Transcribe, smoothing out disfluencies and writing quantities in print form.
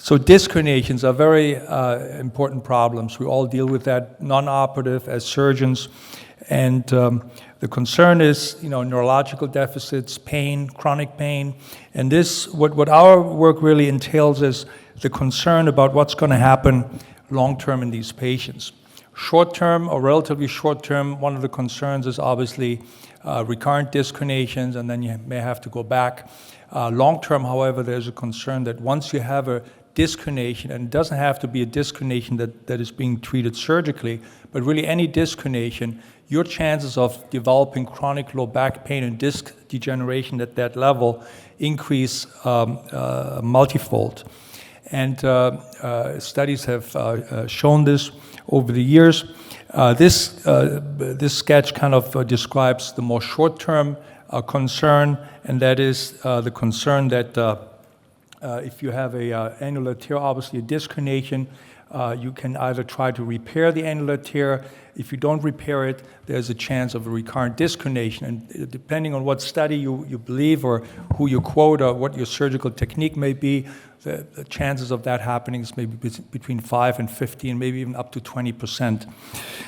So disc herniations are very important problems. We all deal with that non-operative as surgeons. And the concern is, neurological deficits, pain, chronic pain. And this, what our work really entails is the concern about what's going to happen long-term in these patients. Short-term or relatively short-term, one of the concerns is obviously recurrent disc herniations, and then you may have to go back. Long-term, however, there's a concern that once you have a disc herniation, and it doesn't have to be a disc herniation that is being treated surgically, but really any disc herniation, your chances of developing chronic low back pain and disc degeneration at that level increase multifold. And studies have shown this over the years. This sketch kind of describes the more short-term concern, and that is the concern that if you have a annular tear, obviously a disc herniation, you can either try to repair the annular tear. If you don't repair it, there's a chance of a recurrent disc herniation. And depending on what study you believe or who you quote or what your surgical technique may be, the chances of that happening is maybe between 5 and 15, maybe even up to 20%.